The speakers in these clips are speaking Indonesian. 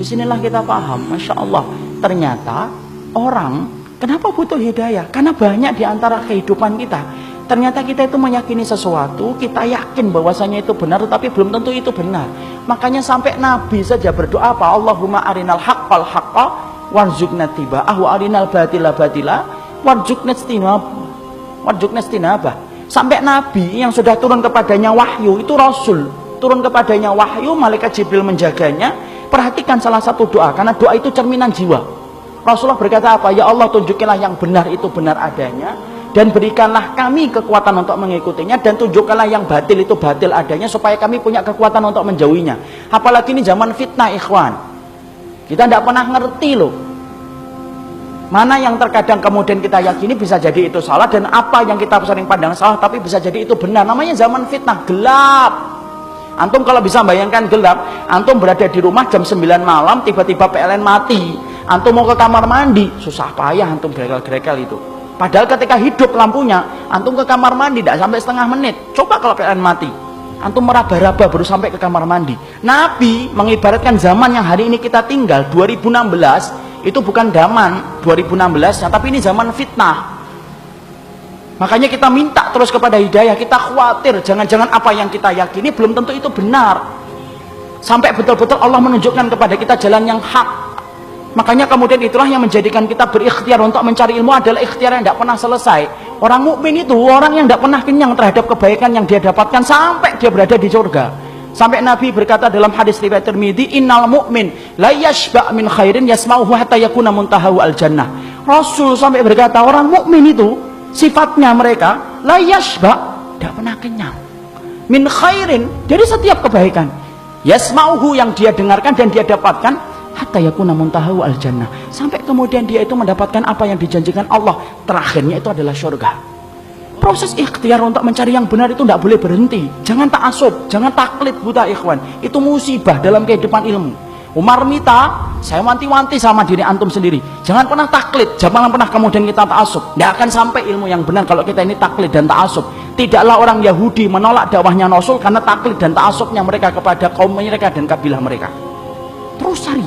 Disinilah kita paham, Masya Allah, ternyata orang kenapa butuh hidayah? Karena banyak di antara kehidupan kita, ternyata kita itu meyakini sesuatu, kita yakin bahwasanya itu benar, tetapi belum tentu itu benar. Makanya sampai Nabi saja berdoa apa? Allahumma arinal haqqal haqqa warzuqna tiba'ah wa arinal batila batila warzuqna istinabah. Sampai Nabi yang sudah turun kepadanya wahyu, itu Rasul, turun kepadanya wahyu, malaikat Jibril menjaganya. Perhatikan salah satu doa, karena doa itu cerminan jiwa. Rasulullah berkata apa? Ya Allah, tunjukilah yang benar itu benar adanya, dan berikanlah kami kekuatan untuk mengikutinya, dan tunjukkanlah yang batil itu batil adanya, supaya kami punya kekuatan untuk menjauhinya. Apalagi ini zaman fitnah, ikhwan. Kita tidak pernah ngerti loh, mana yang terkadang kemudian kita yakini bisa jadi itu salah, dan apa yang kita sering pandang salah tapi bisa jadi itu benar. Namanya zaman fitnah, gelap. Antum kalau bisa bayangkan gelap, antum berada di rumah jam 9 malam, tiba-tiba PLN mati, antum mau ke kamar mandi, susah payah antum grekel-grekel itu. Padahal ketika hidup lampunya, antum ke kamar mandi tidak sampai setengah menit. Coba kalau PLN mati, antum meraba-raba baru sampai ke kamar mandi. Nabi mengibaratkan zaman yang hari ini kita tinggal, 2016, itu bukan zaman 2016 tapi ini zaman fitnah. Makanya kita minta terus kepada hidayah, kita khawatir jangan-jangan apa yang kita yakini belum tentu itu benar, sampai betul-betul Allah menunjukkan kepada kita jalan yang hak. Makanya kemudian itulah yang menjadikan kita berikhtiar untuk mencari ilmu, adalah ikhtiar yang tidak pernah selesai. Orang mukmin itu orang yang tidak pernah kenyang terhadap kebaikan yang dia dapatkan sampai dia berada di surga. Sampai Nabi berkata dalam hadis riwayat Tirmidzi, innal mu'min la yashba' min khairin yasma'uhu hatta yakuna muntahahu al jannah. Rasul sampai berkata orang mukmin itu sifatnya mereka la yashba', tidak pernah kenyang, min khairin, dari setiap kebaikan, yasma'uhu, yang dia dengarkan dan dia dapatkan, hatta yakuna muntahahu al jannah, sampai kemudian dia itu mendapatkan apa yang dijanjikan Allah, terakhirnya itu adalah surga. Proses ikhtiar untuk mencari yang benar itu tidak boleh berhenti. Jangan ta'assub, jangan taklid buta, ikhwan. Itu musibah dalam kehidupan ilmu. Umar minta, saya wanti-wanti sama diri antum sendiri, jangan pernah taklid, jangan pernah kemudian kita ta'assub. Tidak akan sampai ilmu yang benar kalau kita ini taklid dan ta'assub. Tidaklah orang Yahudi menolak dakwahnya Rasul karena taklid dan ta'assubnya mereka kepada kaum mereka dan kabilah mereka. Terus cari.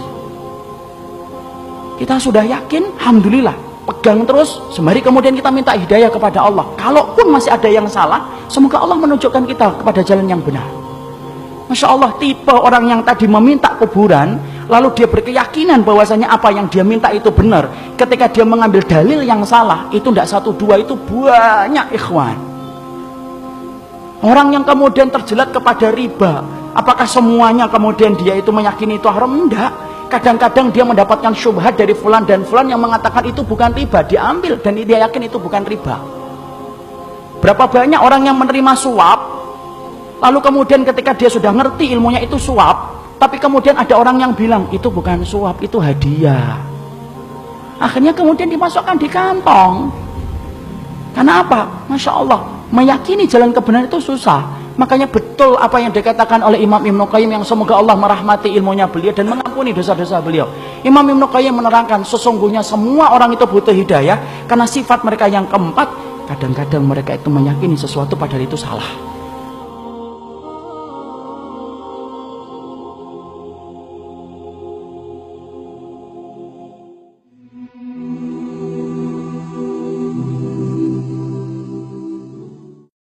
Kita sudah yakin, alhamdulillah, pegang terus, sembari kemudian kita minta hidayah kepada Allah. Kalaupun masih ada yang salah, semoga Allah menunjukkan kita kepada jalan yang benar. Masya Allah, tipe orang yang tadi meminta kuburan, lalu dia berkeyakinan bahwasanya apa yang dia minta itu benar, ketika dia mengambil dalil yang salah, itu tidak satu dua, itu banyak, ikhwan. Orang yang kemudian terjelat kepada riba, apakah semuanya kemudian dia itu meyakini itu haram? Enggak. Kadang-kadang dia mendapatkan syubhat dari fulan dan fulan yang mengatakan itu bukan riba, diambil dan dia yakin itu bukan riba. Berapa banyak orang yang menerima suap, lalu kemudian ketika dia sudah ngerti ilmunya itu suap, tapi kemudian ada orang yang bilang itu bukan suap, itu hadiah. Akhirnya kemudian dimasukkan di kantong. Karena apa? Masya Allah, meyakini jalan kebenaran itu susah. Makanya betul apa yang dikatakan oleh Imam Ibnu Qayyim, yang semoga Allah merahmati ilmunya beliau dan mengampuni dosa-dosa beliau. Imam Ibnu Qayyim menerangkan, sesungguhnya semua orang itu butuh hidayah karena sifat mereka yang keempat, kadang-kadang mereka itu meyakini sesuatu padahal itu salah.